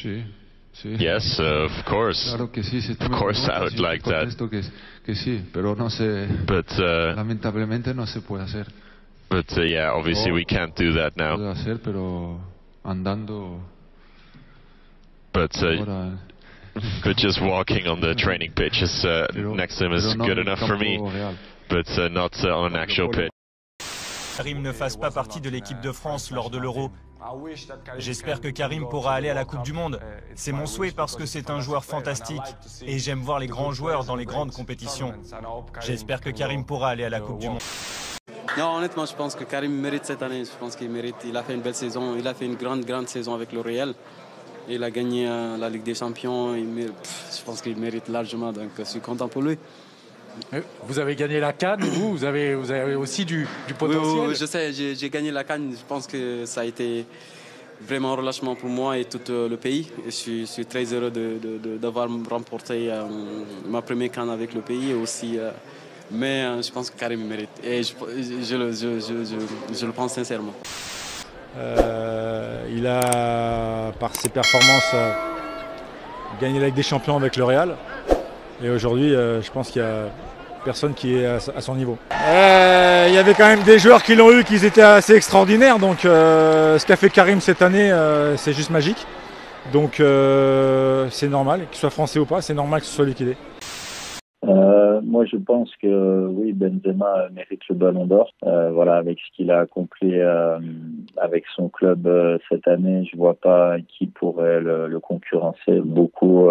Sí, sí. Yes, of course. Claro que sí, si tú Of me course I preguntas, would yo te like that. contesto que sí, pero no se, But lamentablemente no se puede hacer. yeah, obviously we can't do that now. Puedo hacer, pero andando But ahora. but just walking on the training pitch is next to him is no good en el enough for me. campo real. But not on an actual pitch. Karim ne fasse pas partie de l'équipe de France lors de l'Euro. J'espère que Karim pourra aller à la Coupe du Monde. C'est mon souhait parce que c'est un joueur fantastique et j'aime voir les grands joueurs dans les grandes compétitions. J'espère que Karim pourra aller à la Coupe du Monde. Non, honnêtement, je pense que Karim mérite cette année. Je pense qu'il mérite. Il a fait une belle saison. Il a fait une grande saison avec le Real. Il a gagné la Ligue des Champions. Je pense qu'il mérite largement. Donc, je suis content pour lui. Vous avez gagné la CAN, vous avez aussi du potentiel. Oui, je sais, j'ai gagné la CAN. Je pense que ça a été vraiment un relâchement pour moi et tout le pays. Et je suis très heureux d'avoir remporté ma première CAN avec le pays aussi. Mais je pense que Karim mérite. Et je le pense sincèrement. Il a, par ses performances, gagné la Ligue des Champions avec le Real. Et aujourd'hui, je pense qu'il n'y a personne qui est à son niveau. Il y avait quand même des joueurs qui l'ont eu, qui étaient assez extraordinaires. Donc ce qu'a fait Karim cette année, c'est juste magique. Donc c'est normal, qu'il soit français ou pas, c'est normal que ce soit liquidé. Moi, je pense que oui, Benzema mérite le Ballon d'Or. Voilà, avec ce qu'il a accompli avec son club cette année, je vois pas qui pourrait le concurrencer. Beaucoup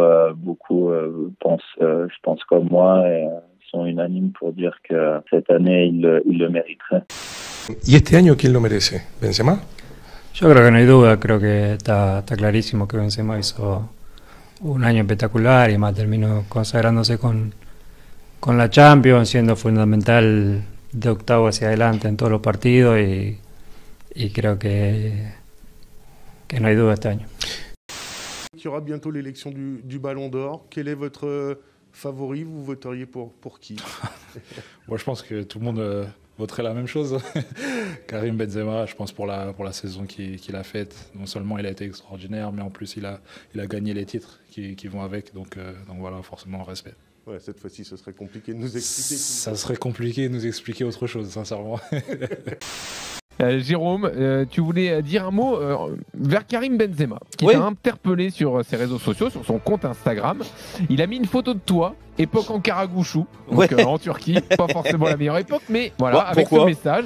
pensent, je pense comme moi, et sont unanimes pour dire que cette année, il le mériterait. ¿Y este año quién lo merece? ¿Benzema? Yo creo que no hay duda, creo que está clarísimo que Benzema hizo un año espectacular y más terminó consagrándose con la Champions, siendo fundamental de octavo hacia adelante en todos los partidos y creo que no hay duda este año. Il y aura bientôt l'élection du Ballon d'Or. Quel est votre favori? Vous voteriez pour qui? Moi, je pense que tout le monde voterait la même chose. Karim Benzema, je pense pour la saison qu'il a faite. Non seulement il a été extraordinaire, mais en plus il a gagné les titres qui vont avec. Donc voilà, forcément respect. Ouais, cette fois-ci, ce serait compliqué de nous expliquer. Ça serait compliqué de nous expliquer autre chose, sincèrement. Jérôme, tu voulais dire un mot vers Karim Benzema, qui t'a interpellé sur ses réseaux sociaux, sur son compte Instagram. Il a mis une photo de toi, époque en Karagouchou, donc en Turquie, pas forcément la meilleure époque, mais voilà, avec ce message.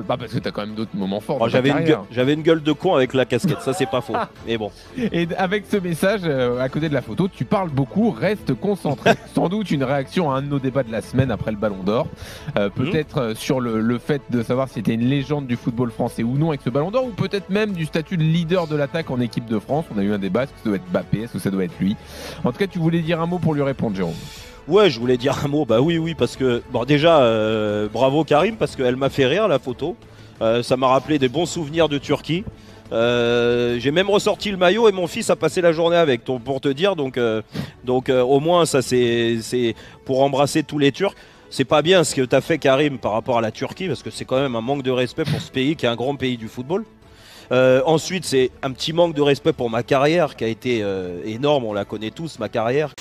Parce que t'as quand même d'autres moments forts. Oh, j'avais une gueule de con avec la casquette, ça c'est pas faux. Mais bon. Et avec ce message, à côté de la photo, tu parles beaucoup, reste concentré. Sans doute une réaction à un de nos débats de la semaine après le Ballon d'Or. Peut-être sur le fait de savoir si c'était une légende du football français ou non avec ce Ballon d'Or, ou peut-être même du statut de leader de l'attaque en équipe de France. On a eu un débat, est-ce que ça doit être Mbappé, est-ce que ça doit être lui? En tout cas, tu voulais dire un mot pour lui répondre, Jérôme. Ouais, je voulais dire un mot. Bah oui, parce que bon, déjà, bravo Karim, parce qu'elle m'a fait rire la photo. Ça m'a rappelé des bons souvenirs de Turquie. J'ai même ressorti le maillot et mon fils a passé la journée avec, pour te dire. Donc au moins ça c'est pour embrasser tous les Turcs. C'est pas bien ce que tu as fait Karim par rapport à la Turquie, parce que c'est quand même un manque de respect pour ce pays qui est un grand pays du football. Ensuite, c'est un petit manque de respect pour ma carrière qui a été énorme. On la connaît tous, ma carrière.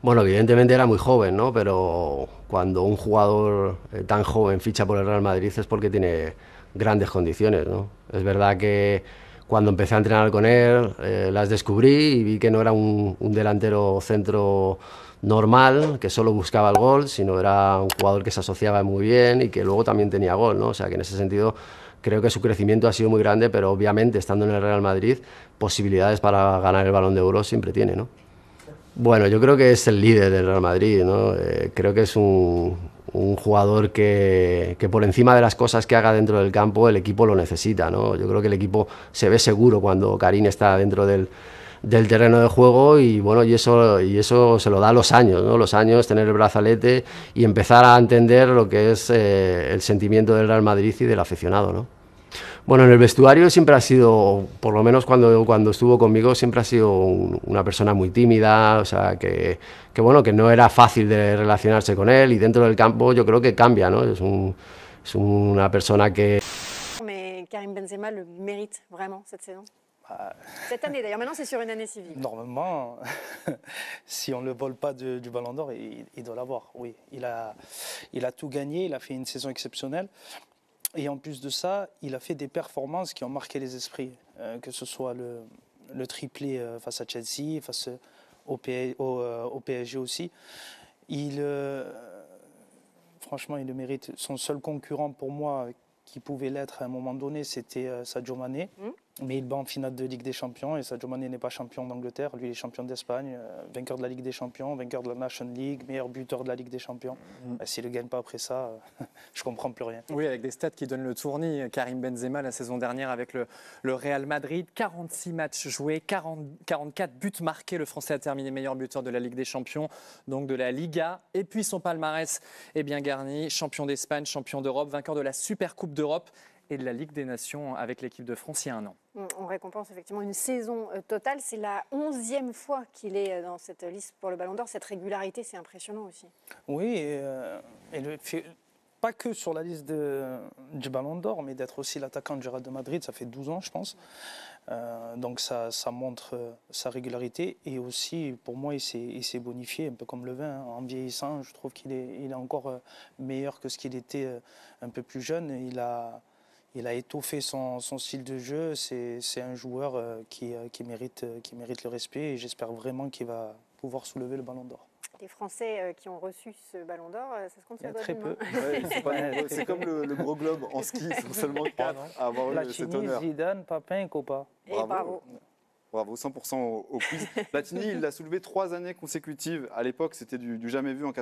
Bueno, evidentemente era muy joven, ¿no? Pero cuando un jugador tan joven ficha por el Real Madrid es porque tiene grandes condiciones, ¿no? Es verdad que cuando empecé a entrenar con él las descubrí y vi que no era un delantero centro normal, que solo buscaba el gol, sino era un jugador que se asociaba muy bien y que luego también tenía gol, ¿no? O sea que en ese sentido creo que su crecimiento ha sido muy grande, pero obviamente estando en el Real Madrid posibilidades para ganar el Balón de Oro siempre tiene, ¿no? Bueno, yo creo que es el líder del Real Madrid, ¿no? Creo que es un jugador que por encima de las cosas que haga dentro del campo el equipo lo necesita, ¿no? Yo creo que el equipo se ve seguro cuando Karim está dentro del terreno de juego y bueno, y eso se lo da los años, ¿no? Los años, tener el brazalete y empezar a entender lo que es el sentimiento del Real Madrid y del aficionado, ¿no? Bueno, en el vestuario siempre ha sido, por lo menos cuando estuvo conmigo, siempre ha sido una persona muy tímida, o sea, que bueno, que no era fácil de relacionarse con él, y dentro del campo yo creo que cambia, ¿no? Es una persona que... Mais Karim Benzema le mérite vraiment cette saison. Cette année d'ailleurs, maintenant c'est sur une année civile. Normalement, si on ne le vole pas du Ballon d'Or, il doit l'avoir, oui. Il a tout gagné, il a fait une saison exceptionnelle. Et en plus de ça, il a fait des performances qui ont marqué les esprits. Que ce soit le triplé face à Chelsea, face au PSG aussi. Franchement, il le mérite. Son seul concurrent pour moi qui pouvait l'être à un moment donné, c'était Sadio Mané. Mais il bat en finale de Ligue des Champions et Sadio Mané n'est pas champion d'Angleterre. Lui, il est champion d'Espagne, vainqueur de la Ligue des Champions, vainqueur de la Nation League, meilleur buteur de la Ligue des Champions. S'il ne gagne pas après ça, je ne comprends plus rien. Oui, avec des stats qui donnent le tournis. Karim Benzema, la saison dernière avec le Real Madrid, 46 matchs joués, 44 buts marqués. Le Français a terminé meilleur buteur de la Ligue des Champions, donc de la Liga. Et puis son palmarès est bien garni. Champion d'Espagne, champion d'Europe, vainqueur de la Supercoupe d'Europe et de la Ligue des Nations avec l'équipe de France il y a un an. On récompense effectivement une saison totale. C'est la 11e fois qu'il est dans cette liste pour le Ballon d'Or. Cette régularité, c'est impressionnant aussi. Oui, pas que sur la liste du Ballon d'Or, mais d'être aussi l'attaquant du Real de Madrid, ça fait 12 ans, je pense. Donc ça montre sa régularité. Et aussi, pour moi, il s'est bonifié, un peu comme le vin. En vieillissant, je trouve qu'il est encore meilleur que ce qu'il était un peu plus jeune. Il a étoffé son style de jeu. C'est un joueur qui mérite le respect et j'espère vraiment qu'il va pouvoir soulever le Ballon d'Or. Les Français qui ont reçu ce Ballon d'Or, ça se compte sur très peu. C'est comme le gros globe en ski, ils sont seulement 4 à avoir eu cet honneur. Zidane, Papin et Copa. Bravo. Bravo, 100% au quiz. Platini, il l'a soulevé 3 années consécutives. À l'époque, c'était du jamais vu en